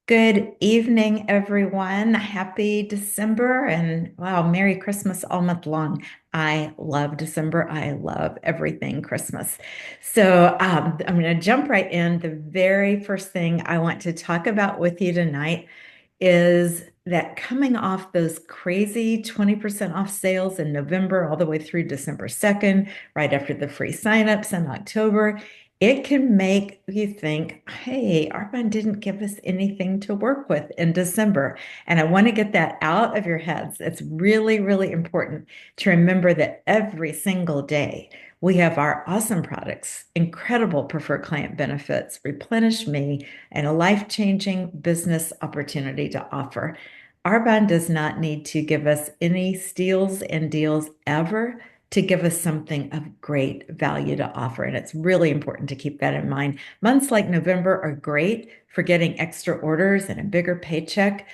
Good evening, everyone. Happy December and wow, Merry Christmas all month long. I love December. I love everything Christmas. I'm going to jump right in. The very first thing I want to talk about with you tonight is that coming off those crazy 20% off sales in November all the way through December 2nd, right after the free signups in October, it can make you think, hey, Arbonne didn't give us anything to work with in December. And I want to get that out of your heads. It's really, really important to remember that every single day we have our awesome products, incredible preferred client benefits, Replenish Me, and a life-changing business opportunity to offer. Arbonne does not need to give us any steals and deals ever to give us something of great value to offer. And it's really important to keep that in mind. Months like November are great for getting extra orders and a bigger paycheck,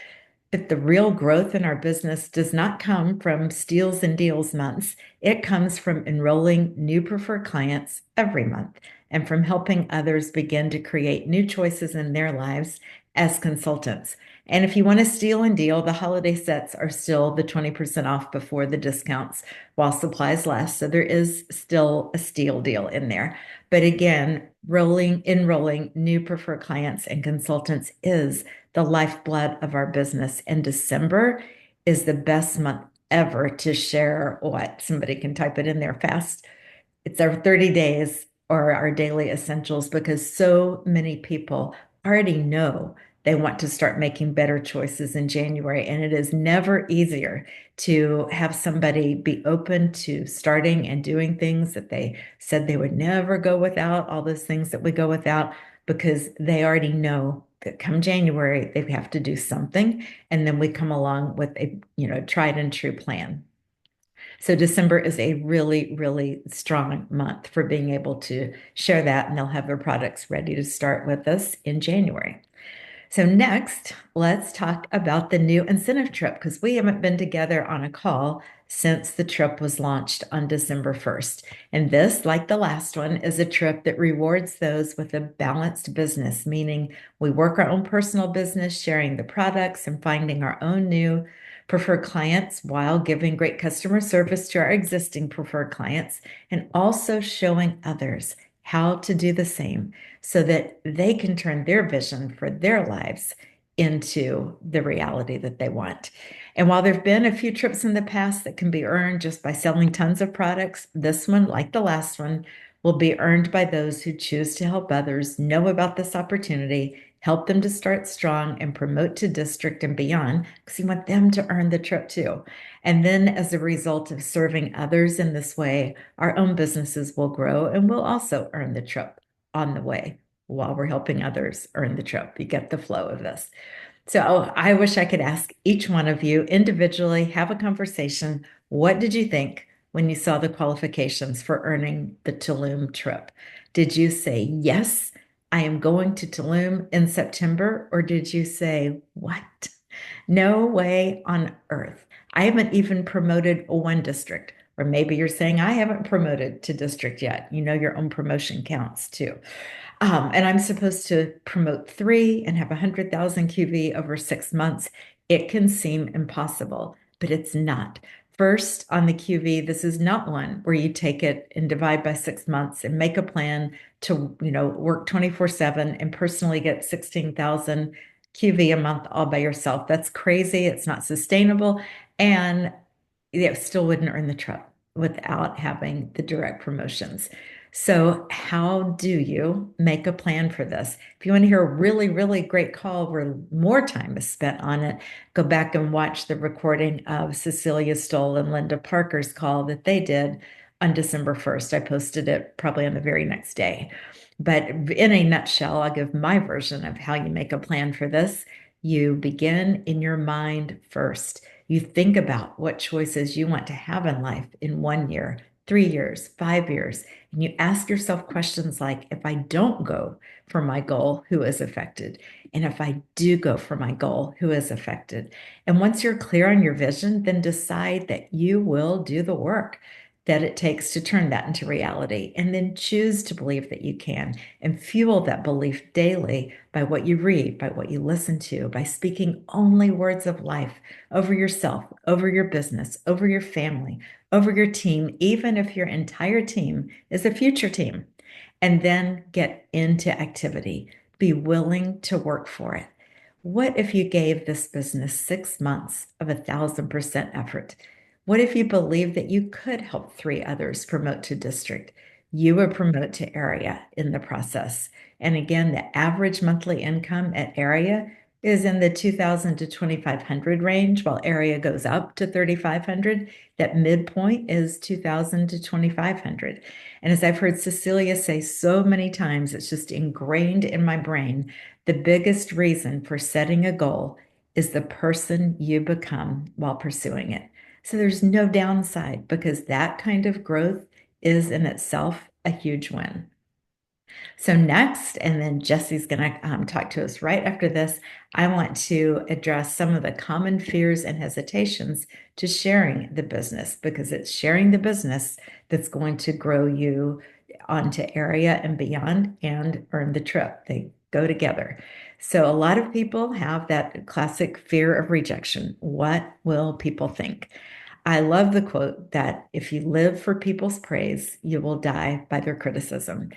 but the real growth in our business does not come from steals and deals months. It comes from enrolling new preferred clients every month and from helping others begin to create new choices in their lives as consultants. And if you want to steal and deal, the holiday sets are still the 20% off before the discounts while supplies last. So there is still a steal deal in there. But again, enrolling new preferred clients and consultants is the lifeblood of our business. And December is the best month ever to share what somebody can type it in there fast. It's our 30 days or our daily essentials because so many people already know they want to start making better choices in January. And it is never easier to have somebody be open to starting and doing things that they said they would never go without, all those things that we go without, because they already know that come January, they have to do something. And then we come along with a, tried and true plan. So December is a really, really strong month for being able to share that, and they'll have their products ready to start with us in January. So next, let's talk about the new incentive trip because we haven't been together on a call since the trip was launched on December 1st. And this, like the last one, is a trip that rewards those with a balanced business, meaning we work our own personal business, sharing the products and finding our own new preferred clients while giving great customer service to our existing preferred clients and also showing others how to do the same so that they can turn their vision for their lives into the reality that they want. And while there have been a few trips in the past that can be earned just by selling tons of products, this one, like the last one, will be earned by those who choose to help others know about this opportunity, help them to start strong, and promote to district and beyond, because you want them to earn the trip too. And then, as a result of serving others in this way, our own businesses will grow and we'll also earn the trip on the way while we're helping others earn the trip. You get the flow of this. So I wish I could ask each one of you individually, have a conversation. What did you think when you saw the qualifications for earning the Tulum trip? Did you say, yes, I am going to Tulum in September? Or did you say, what? No way on earth. I haven't even promoted one district. Or maybe you're saying, I haven't promoted to district yet. You know, your own promotion counts too. And I'm supposed to promote three and have 100,000 QV over 6 months. It can seem impossible, but it's not. First, on the QV, this is not one where you take it and divide by 6 months and make a plan to, work 24/7 and personally get 16,000 QV a month all by yourself. That's crazy. It's not sustainable. And it still wouldn't earn the trip without having the direct promotions. So, how do you make a plan for this? If you want to hear a really, really great call where more time is spent on it, go back and watch the recording of Cecilia Stoll and Linda Parker's call that they did on December 1st. I posted it probably on the very next day. But in a nutshell, I'll give my version of how you make a plan for this. You begin in your mind first. You think about what choices you want to have in life in 1 year, 3 years, 5 years. And you ask yourself questions like, if I don't go for my goal, who is affected? And if I do go for my goal, who is affected? And once you're clear on your vision, then decide that you will do the work. that it takes to turn that into reality, and then choose to believe that you can and fuel that belief daily by what you read, by what you listen to, by speaking only words of life over yourself, over your business, over your family, over your team, even if your entire team is a future team. And then get into activity. Be willing to work for it. What if you gave this business 6 months of 1,000% effort? What if you believed that you could help three others promote to district? You would promote to area in the process. And again, the average monthly income at area is in the 2,000 to 2,500 range, while area goes up to 3,500. That midpoint is 2,000 to 2,500. And as I've heard Cecilia say so many times, it's just ingrained in my brain. The biggest reason for setting a goal is the person you become while pursuing it. So there's no downside because that kind of growth is in itself a huge win. So next, and then Jesse's going to talk to us right after this, I want to address some of the common fears and hesitations to sharing the business because it's sharing the business that's going to grow you onto area and beyond and earn the trip. They go together. So a lot of people have that classic fear of rejection. What will people think? I love the quote that if you live for people's praise, you will die by their criticism.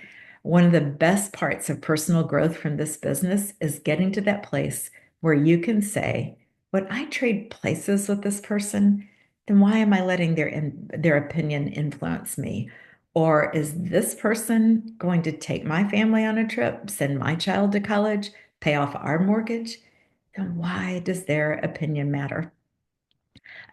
One of the best parts of personal growth from this business is getting to that place where you can say, "Would I trade places with this person? Then why am I letting their opinion influence me? Or is this person going to take my family on a trip, send my child to college, pay off our mortgage? Then why does their opinion matter?"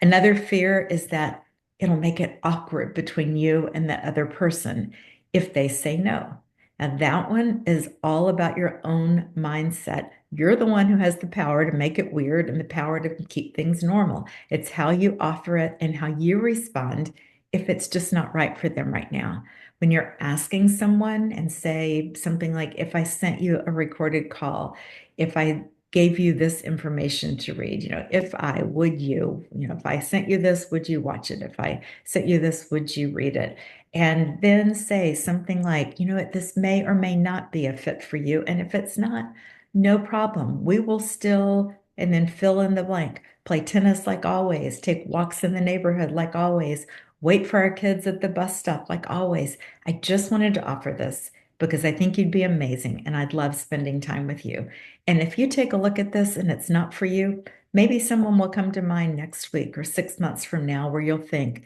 Another fear is that it'll make it awkward between you and the other person if they say no. And that one is all about your own mindset. You're the one who has the power to make it weird and the power to keep things normal. It's how you offer it and how you respond if it's just not right for them right now. When you're asking someone and say something like, if I sent you a recorded call, if I gave you this information to read, if I would if I sent you this, would you watch it? If I sent you this, would you read it? And then say something like, what, this may or may not be a fit for you. And if it's not, no problem. We will still, and then fill in the blank, play tennis like always, take walks in the neighborhood like always, wait for our kids at the bus stop like always. I just wanted to offer this because I think you'd be amazing and I'd love spending time with you. And if you take a look at this and it's not for you, maybe someone will come to mind next week or 6 months from now where you'll think,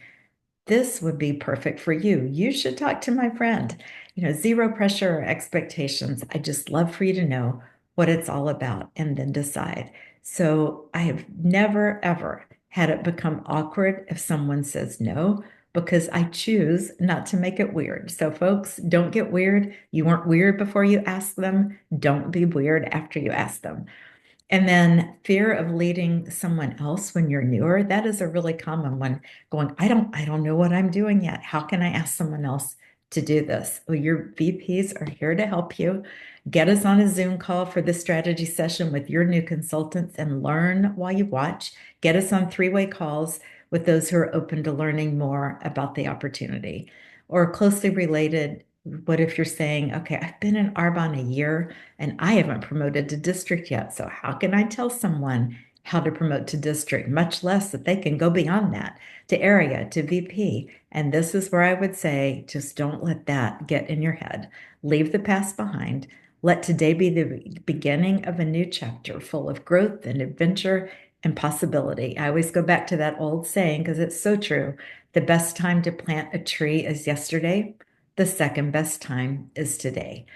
this would be perfect for you. You should talk to my friend. Zero pressure or expectations. I just love for you to know what it's all about and then decide. So I have never, ever had it become awkward if someone says no because I choose not to make it weird. So, folks, don't get weird. You weren't weird before you asked them. Don't be weird after you ask them. And then fear of leading someone else when you're newer, that is a really common one. Going, I don't know what I'm doing yet. How can I ask someone else to do this? Well, your VPs are here to help you. Get us on a Zoom call for the strategy session with your new consultants and learn while you watch. Get us on three-way calls with those who are open to learning more about the opportunity. Or closely related, what if you're saying, okay, I've been in Arbonne a year and I haven't promoted to district yet. So how can I tell someone how to promote to district, much less that they can go beyond that to area, to VP? And this is where I would say, just don't let that get in your head. Leave the past behind. Let today be the beginning of a new chapter full of growth and adventure and possibility. I always go back to that old saying because it's so true. The best time to plant a tree is yesterday. The second best time is today.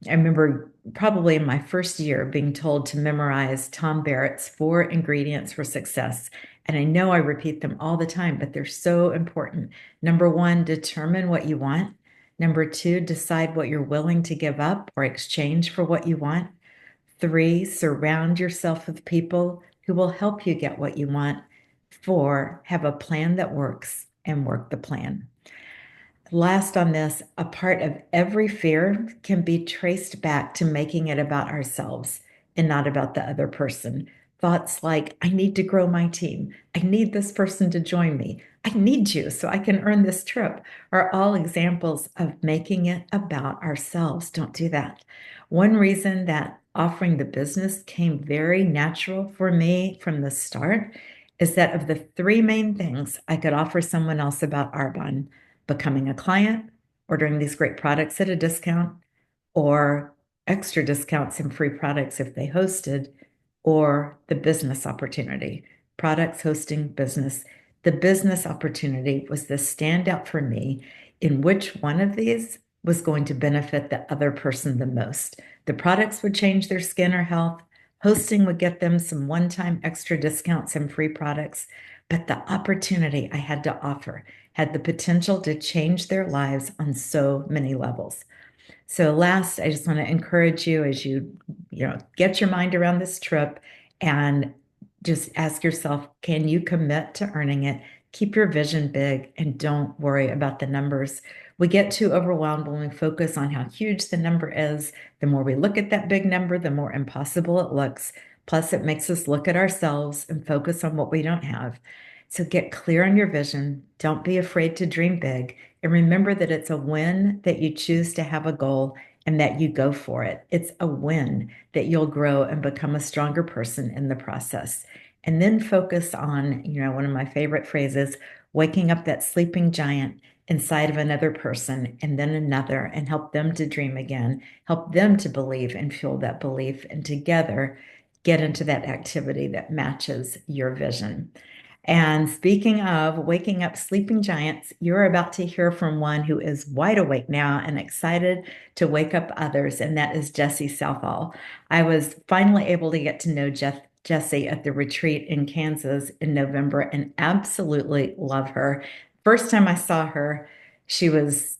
I remember probably in my first year being told to memorize Tom Barrett's 4 ingredients for success. And I know I repeat them all the time, but they're so important. Number one, determine what you want. Number two, decide what you're willing to give up or exchange for what you want. 3, surround yourself with people who will help you get what you want. 4, have a plan that works and work the plan. Last on this, a part of every fear can be traced back to making it about ourselves and not about the other person. Thoughts like, I need to grow my team. I need this person to join me. I need you so I can earn this trip are all examples of making it about ourselves. Don't do that. One reason that offering the business came very natural for me from the start is that of the three main things I could offer someone else about Arbonne, becoming a client, ordering these great products at a discount, or extra discounts and free products if they hosted, or the business opportunity, products, hosting, business. The business opportunity was the standout for me in which one of these was going to benefit the other person the most. The products would change their skin or health. Hosting would get them some one-time extra discounts and free products. But the opportunity I had to offer had the potential to change their lives on so many levels. So last, I just want to encourage you as you get your mind around this trip and just ask yourself, can you commit to earning it? Keep your vision big and don't worry about the numbers. We get too overwhelmed when we focus on how huge the number is. The more we look at that big number, the more impossible it looks. Plus, it makes us look at ourselves and focus on what we don't have. So get clear on your vision. Don't be afraid to dream big. And remember that it's a win that you choose to have a goal and that you go for it. It's a win that you'll grow and become a stronger person in the process. And then focus on, one of my favorite phrases, waking up that sleeping giant inside of another person and then another, and help them to dream again, help them to believe and fuel that belief, and together get into that activity that matches your vision. And speaking of waking up sleeping giants, you're about to hear from one who is wide awake now and excited to wake up others, and that is Jessie Southall. I was finally able to get to know Jessie at the retreat in Kansas in November and absolutely love her. First time I saw her, she was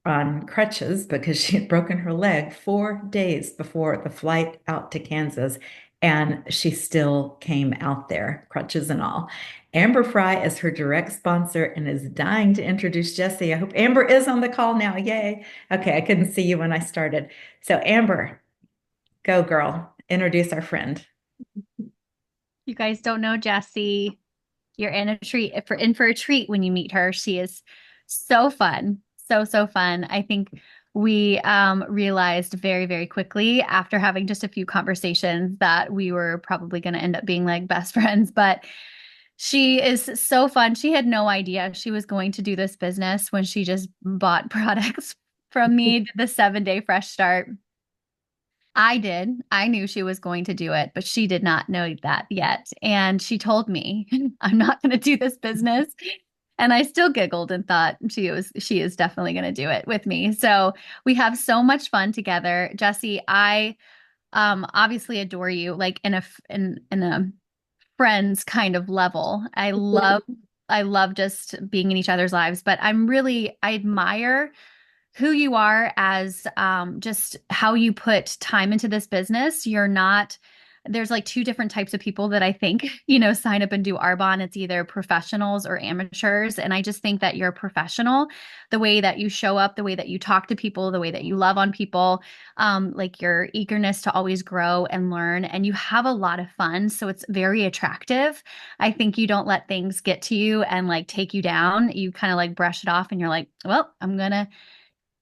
on crutches because she had broken her leg 4 days before the flight out to Kansas. And she still came out there, crutches and all. Amber Fry is her direct sponsor and is dying to introduce Jessie. I hope Amber is on the call now. Yay. Okay, I couldn't see you when I started. So, Amber, go girl. Introduce our friend. You guys don't know Jessie. You're in for a treat when you meet her. She is so fun. So fun. I think we realized very, very quickly after having just a few conversations that we were probably going to end up being like best friends. But she is so fun. She had no idea she was going to do this business when she just bought products from me, did the 7-day fresh start. I did. I knew she was going to do it, but she did not know that yet. And she told me, I'm not going to do this business. And I still giggled and thought she is definitely going to do it with me. So we have so much fun together. Jessie, I obviously adore you like in a friends kind of level. I love just being in each other's lives, but I admire who you are as just how you put time into this business. There's like two different types of people that I think, sign up and do Arbonne. It's either professionals or amateurs. And I just think that you're a professional, the way that you show up, the way that you talk to people, the way that you love on people, like your eagerness to always grow and learn. And you have a lot of fun. So it's very attractive. I think you don't let things get to you and like take you down. You kind of like brush it off and you're like, well,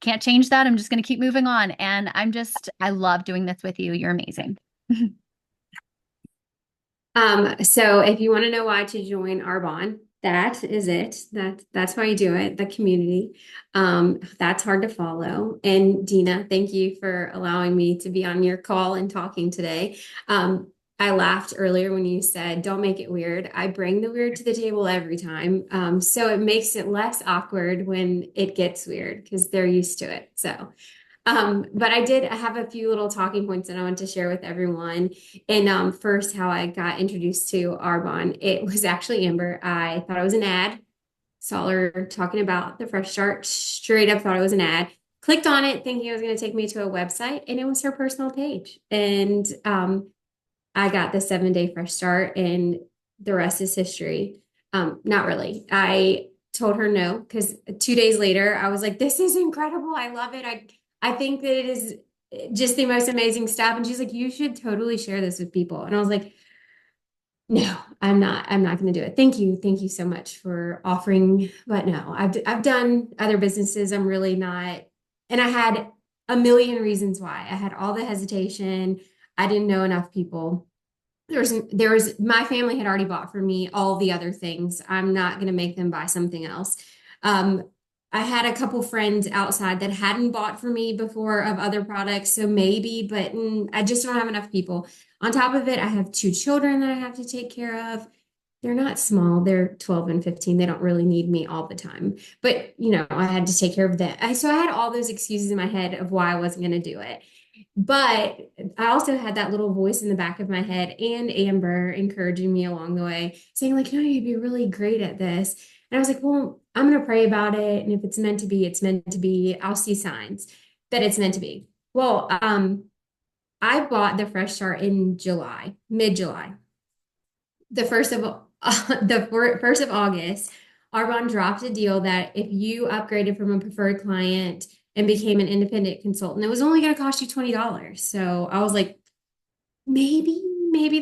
can't change that. I'm just going to keep moving on. And I love doing this with you. You're amazing. So if you want to know why to join Arbonne, that is it. That's why you do it, the community. That's hard to follow. And Dina, thank you for allowing me to be on your call and talking today. I laughed earlier when you said, don't make it weird. I bring the weird to the table every time. So it makes it less awkward when it gets weird because they're used to it. So but I have a few little talking points that I want to share with everyone. And first, how I got introduced to Arbonne. It was actually Amber. I thought it was an ad. Saw her talking about the Fresh Start. Straight up thought it was an ad. Clicked on it thinking it was going to take me to a website, and it was her personal page. And I got the 7-day Fresh Start, and the rest is history. Not really. I told her no because 2 days later, I was like, this is incredible. I love it. I think that it is just the most amazing stuff. And she's like, you should totally share this with people. And I was like, No, I'm not going to do it. Thank you. Thank you so much for offering. But no, I've done other businesses. I'm really not. And I had a million reasons why. I had all the hesitation. I didn't know enough people. There was my family had already bought for me all the other things. I'm not going to make them buy something else. Um, I had a couple friends outside that hadn't bought for me before of other products, so maybe, but I just don't have enough people. On top of it, I have two children that I have to take care of. They're not small, they're 12 and 15. They don't really need me all the time. But, I had to take care of them. So I had all those excuses in my head of why I wasn't going to do it. But I also had that little voice in the back of my head and Amber encouraging me along the way, saying, like, no, you'd be really great at this. And I was like, well, I'm going to pray about it. And if it's meant to be, it's meant to be. I'll see signs that it's meant to be. Well, I bought the Fresh Start in July, mid-July. The first of the first of August, Arbonne dropped a deal that if you upgraded from a preferred client and became an independent consultant, it was only going to cost you $20. So I was like, maybe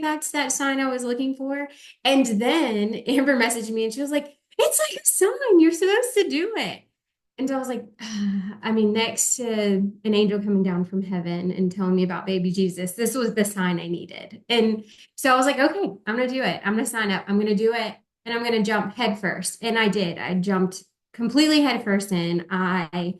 that's that sign I was looking for. And then Amber messaged me and she was like, it's like a sign. You're supposed to do it. And I was like, I mean, next to an angel coming down from heaven and telling me about baby Jesus, this was the sign I needed. And so I was like, okay, I'm going to do it. I'm going to sign up. I'm going to do it. And I'm going to jump head first. And I did. I jumped completely head first in. I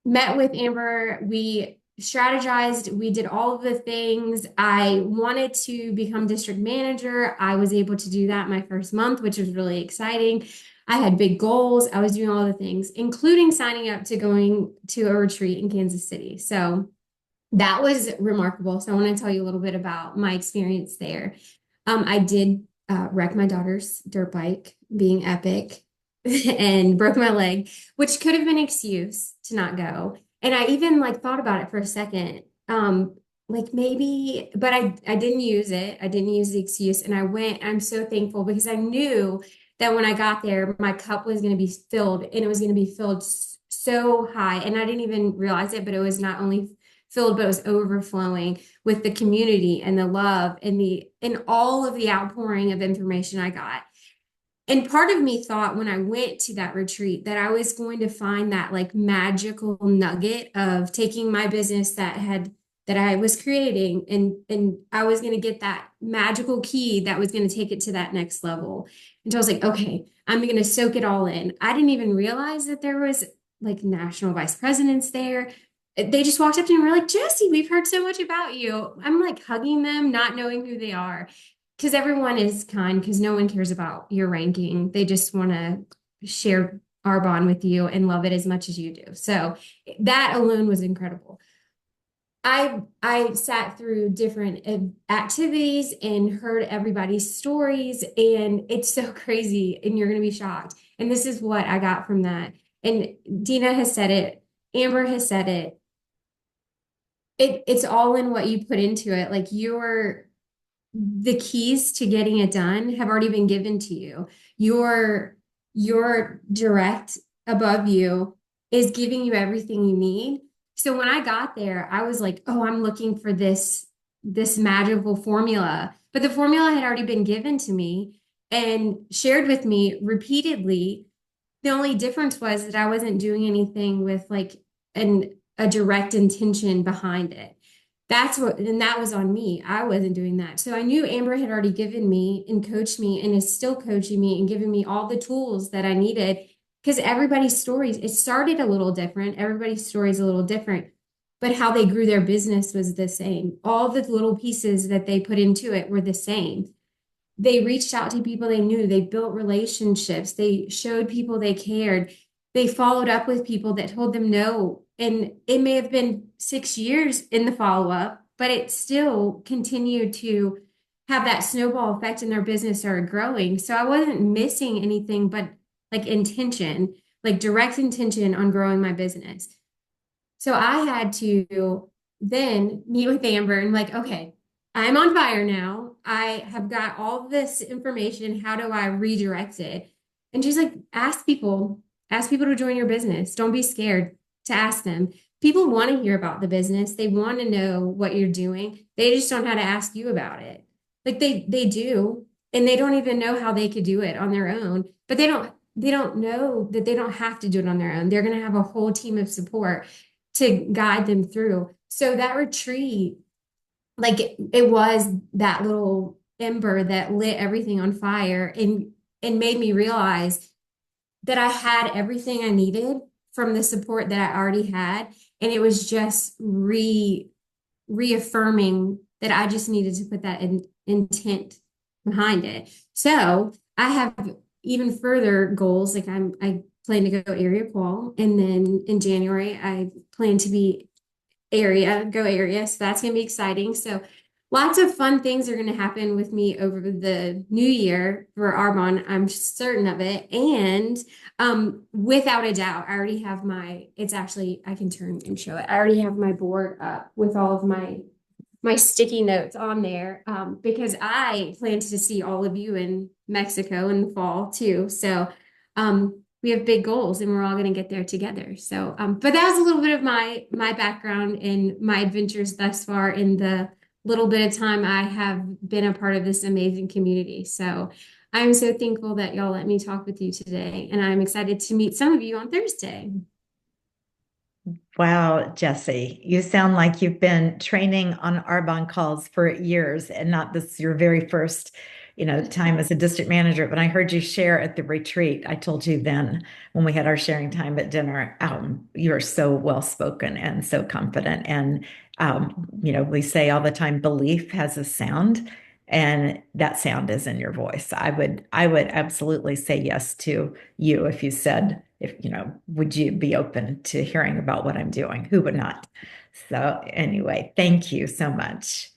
met with Amber. We strategized. We did all of the things. I wanted to become district manager. I was able to do that my first month, which was really exciting. I had big goals. I was doing all the things, including signing up to going to a retreat in Kansas City. So that was remarkable. So I want to tell you a little bit about my experience there. I did wreck my daughter's dirt bike, being epic, and broke my leg, which could have been an excuse to not go. And I even like thought about it for a second. Like maybe, but I didn't use it. I didn't use the excuse. And I went, I'm so thankful because I knew that when I got there, my cup was going to be filled and it was going to be filled so high. And I didn't even realize it, but it was not only filled, but it was overflowing with the community and the love and all of the outpouring of information I got. And part of me thought when I went to that retreat that I was going to find that like magical nugget of taking my business that I was creating and I was going to get that magical key that was going to take it to that next level. And so I was like, okay, I'm going to soak it all in. I didn't even realize that there was like national vice presidents there. They just walked up to me and were like, Jessie, we've heard so much about you. I'm like hugging them, not knowing who they are. Because everyone is kind, because no one cares about your ranking. They just want to share our bond with you and love it as much as you do. So that alone was incredible. I sat through different activities and heard everybody's stories, and it's so crazy, and you're going to be shocked. And this is what I got from that. And Dina has said it, Amber has said it. It's all in what you put into it. Like the keys to getting it done have already been given to you. Your direct above you is giving you everything you need. So when I got there, I was like, oh, I'm looking for this magical formula. But the formula had already been given to me and shared with me repeatedly. The only difference was that I wasn't doing anything with like a direct intention behind it. And that was on me. I wasn't doing that. So I knew Amber had already given me and coached me and is still coaching me and giving me all the tools that I needed because everybody's stories, it started a little different. Everybody's story is a little different, but how they grew their business was the same. All the little pieces that they put into it were the same. They reached out to people they knew. They built relationships. They showed people they cared. They followed up with people that told them no. And it may have been 6 years in the follow-up, but it still continued to have that snowball effect and their business started growing. So I wasn't missing anything but like intention, like direct intention on growing my business. So I had to then meet with Amber and like, okay, I'm on fire now. I have got all this information. How do I redirect it? And she's like, ask people to join your business. Don't be scared to ask them. People want to hear about the business. They want to know what you're doing. They just don't know how to ask you about it. Like they do. and they don't even know how they could do it on their own, but they don't know that they don't have to do it on their own. They're going to have a whole team of support to guide them through. So that retreat, like it was that little ember that lit everything on fire and made me realize that I had everything I needed from the support that I already had. And it was just reaffirming that I just needed to put that intent behind it. So I have even further goals. Like I plan to go area qual, and then in January I plan to be go area. So that's gonna be exciting. So lots of fun things are going to happen with me over the new year for Arbonne. I'm certain of it. And without a doubt, I already have it's actually, I can turn and show it. I already have my board up with all of my sticky notes on there because I plan to see all of you in Mexico in the fall too. So we have big goals and we're all going to get there together. So, but that was a little bit of my background and my adventures thus far in the little bit of time I have been a part of this amazing community. So I'm so thankful that y'all let me talk with you today. And I'm excited to meet some of you on Thursday. Wow, Jesse, you sound like you've been training on Arbonne calls for years and not this your very first, time as a district manager. But I heard you share at the retreat. I told you then when we had our sharing time at dinner, you're so well spoken and so confident. And we say all the time, belief has a sound, and that sound is in your voice. I would absolutely say yes to you if you said, would you be open to hearing about what I'm doing? Who would not? So anyway, thank you so much.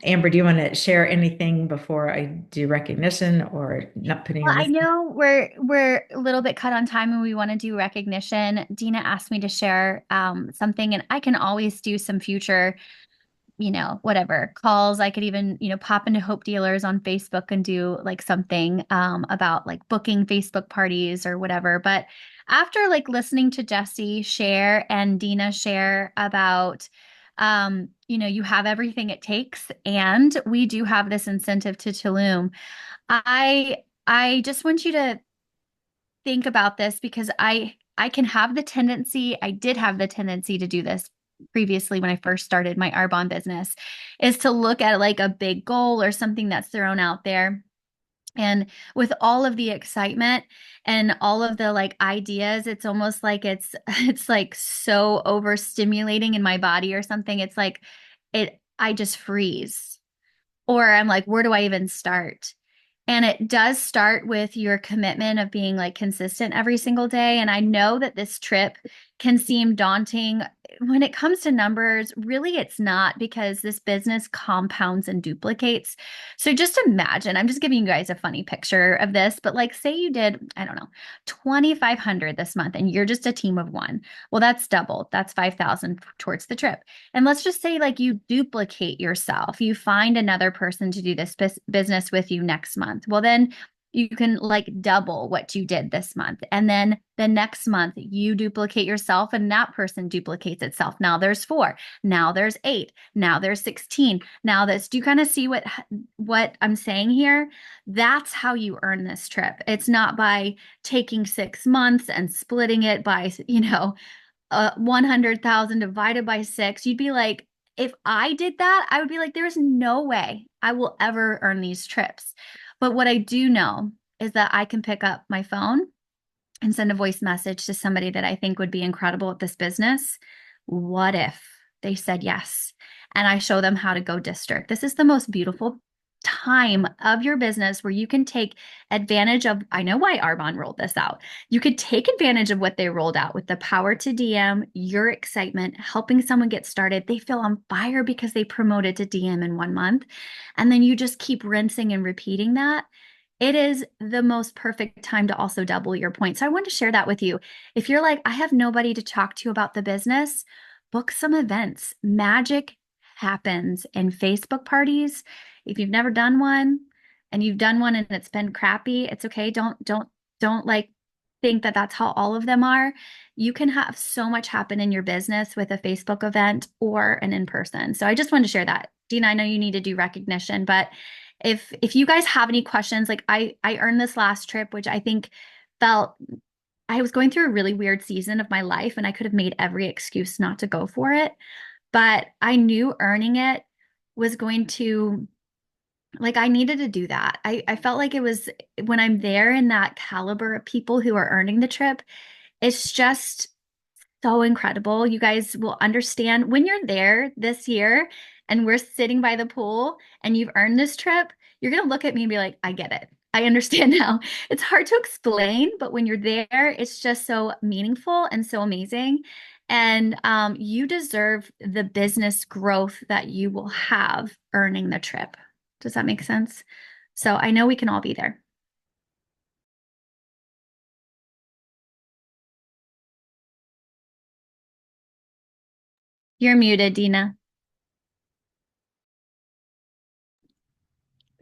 Amber, do you want to share anything before I do recognition or not putting you Well, on I this? know we're a little bit cut on time and we want to do recognition. Dina asked me to share something, and I can always do some future, whatever calls. I could even, pop into Hope Dealers on Facebook and do like something about like booking Facebook parties or whatever. But after like listening to Jesse share and Dina share about, you have everything it takes, and we do have this incentive to Tulum. I just want you to think about this because I can have the tendency, I did have the tendency to do this previously when I first started my Arbonne business, is to look at like a big goal or something that's thrown out there. And with all of the excitement and all of the like ideas, it's almost like it's like so overstimulating in my body or something. It's like I just freeze. Or I'm like, where do I even start? And it does start with your commitment of being like consistent every single day. And I know that this trip can seem daunting. When it comes to numbers, really it's not, because this business compounds and duplicates. So just imagine, I'm just giving you guys a funny picture of this, but like say you did, I don't know, 2,500 this month and you're just a team of one. Well, that's doubled. That's 5,000 towards the trip. And let's just say like you duplicate yourself. You find another person to do this business with you next month. Well, then you can like double what you did this month. And then the next month you duplicate yourself and that person duplicates itself. Now there's 4. Now there's 8. Now there's 16. Now do you kind of see what I'm saying here? That's how you earn this trip. It's not by taking 6 months and splitting it by, 100,000 divided by 6. You'd be like, if I did that, I would be like, there's no way I will ever earn these trips. But what I do know is that I can pick up my phone and send a voice message to somebody that I think would be incredible at this business. What if they said yes? And I show them how to go district. This is the most beautiful time of your business where you can take advantage of. I know why Arbonne rolled this out. You could take advantage of what they rolled out with the power to DM, your excitement, helping someone get started. They feel on fire because they promoted to DM in 1 month. And then you just keep rinsing and repeating that. It is the most perfect time to also double your points. So I want to share that with you. If you're like, I have nobody to talk to about the business, book some events. Magic happens in Facebook parties. If you've never done one and you've done one and it's been crappy, it's okay. Don't like think that that's how all of them are. You can have so much happen in your business with a Facebook event or an in-person. So I just wanted to share that. Dina, I know you need to do recognition, but If you guys have any questions, like I earned this last trip, which I think felt I was going through a really weird season of my life and I could have made every excuse not to go for it. But I knew earning it was going to, like, I needed to do that. I felt like it was when I'm there in that caliber of people who are earning the trip, it's just so incredible. You guys will understand when you're there this year and we're sitting by the pool and you've earned this trip, you're going to look at me and be like, I get it. I understand now. It's hard to explain, but when you're there, it's just so meaningful and so amazing. And you deserve the business growth that you will have earning the trip. Does that make sense? So I know we can all be there. You're muted, Dina.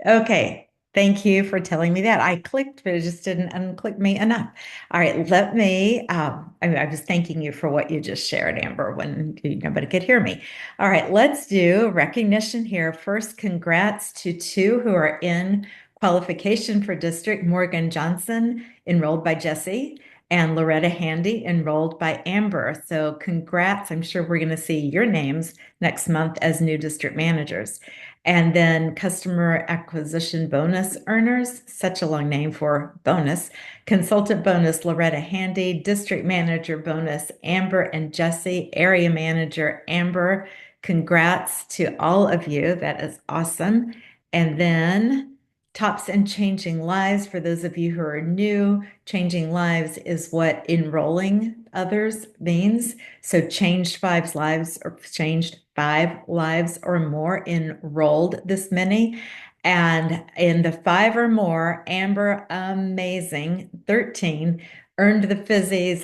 Okay. Thank you for telling me that. I clicked, but it just didn't unclick me enough. All right, let me, I was thanking you for what you just shared, Amber, when nobody could hear me. All right, let's do recognition here. First, congrats to two who are in qualification for district: Morgan Johnson, enrolled by Jesse, and Loretta Handy, enrolled by Amber. So congrats. I'm sure we're going to see your names next month as new district managers. And then customer acquisition bonus earners, such a long name for bonus, consultant bonus, Loretta Handy, district manager bonus, Amber and Jesse, area manager, Amber. Congrats to all of you. That is awesome. And then Tops and Changing Lives, for those of you who are new, changing lives is what enrolling others means. So changed five lives or changed 5 lives or more, enrolled this many. And in the 5 or more, Amber, amazing, 13, earned the fizzies.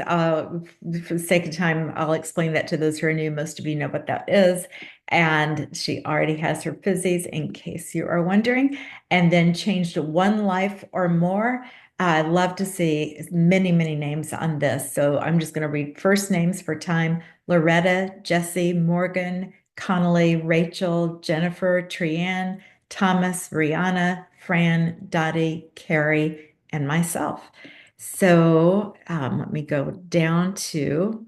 For the sake of time, I'll explain that to those who are new. Most of you know what that is. And she already has her fizzies, in case you are wondering, and then changed 1 life or more. I'd love to see many, many names on this. So I'm just going to read first names for time: Loretta, Jesse, Morgan, Connolly, Rachel, Jennifer, Trianne, Thomas, Rihanna, Fran, Dottie, Carrie, and myself. So let me go down to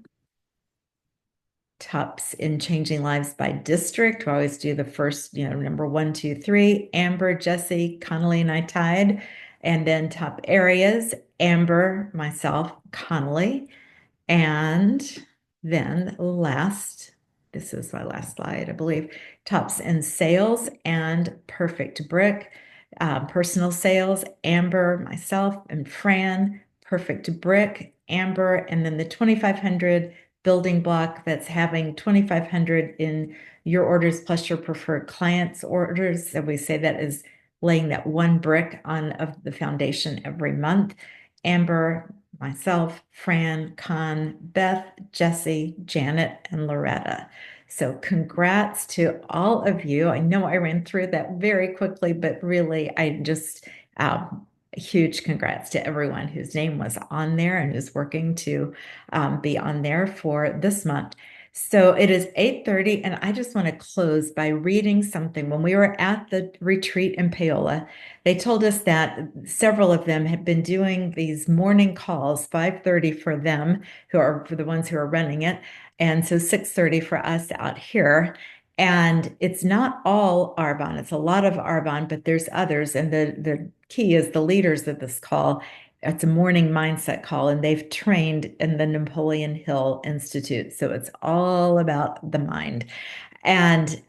Tops in Changing Lives by District. We always do the first, number 1, 2, 3. Amber, Jesse, Connolly, and I tied. And then top areas: Amber, myself, Connolly. And then last, this is my last slide, I believe, Tops in Sales and Perfect Brick. Personal sales: Amber, myself, and Fran. Perfect Brick, Amber. And then the 2,500 building block, that's having 2,500 in your orders plus your preferred clients' orders. And we say that is laying that 1 brick on of the foundation every month. Amber, myself, Fran, Con, Beth, Jesse, Janet, and Loretta. So congrats to all of you. I know I ran through that very quickly, but really, I just huge congrats to everyone whose name was on there and is working to be on there for this month. So it is 8:30, and I just want to close by reading something. When we were at the retreat in Paola, they told us that several of them had been doing these morning calls, 5:30 for them, for the ones who are running it, and so 6:30 for us out here. And it's not all Arbonne, it's a lot of Arbonne, but there's others. And the key is the leaders of this call. It's a morning mindset call, and they've trained in the Napoleon Hill Institute. So it's all about the mind. And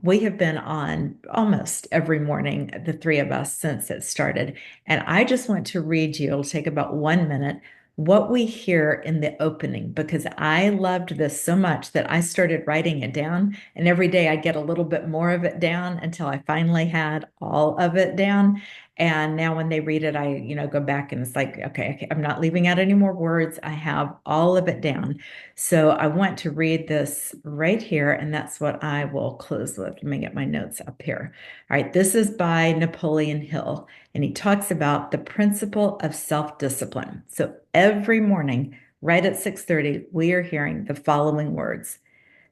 we have been on almost every morning, the three of us, since it started. And I just want to read you, it'll take about 1 minute, what we hear in the opening, because I loved this so much that I started writing it down. And every day I get a little bit more of it down until I finally had all of it down. And now when they read it, I, go back and it's like, okay, I'm not leaving out any more words. I have all of it down. So I want to read this right here, and that's what I will close with. Let me get my notes up here. All right, this is by Napoleon Hill, and he talks about the principle of self-discipline. So every morning, right at 6:30, we are hearing the following words: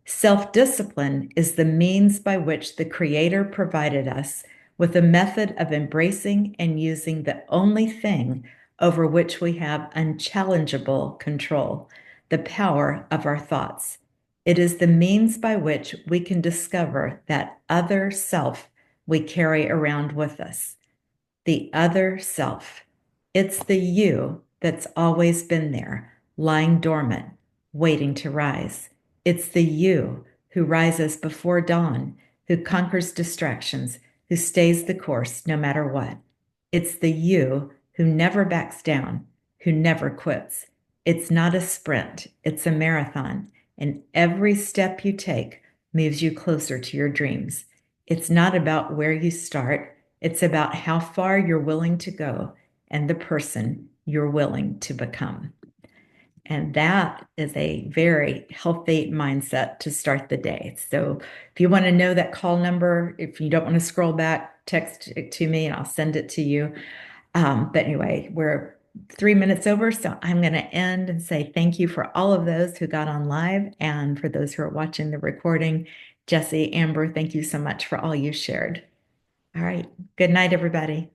self-discipline is the means by which the Creator provided us with a method of embracing and using the only thing over which we have unchallengeable control, the power of our thoughts. It is the means by which we can discover that other self we carry around with us. The other self. It's the you that's always been there, lying dormant, waiting to rise. It's the you who rises before dawn, who conquers distractions, who stays the course no matter what. It's the you who never backs down, who never quits. It's not a sprint, it's a marathon, and every step you take moves you closer to your dreams. It's not about where you start, it's about how far you're willing to go and the person you're willing to become. And that is a very healthy mindset to start the day. So if you want to know that call number, if you don't want to scroll back, text it to me and I'll send it to you. But anyway, we're 3 minutes over, so I'm going to end and say thank you for all of those who got on live and for those who are watching the recording. Jesse, Amber, thank you so much for all you shared. All right. Good night, everybody.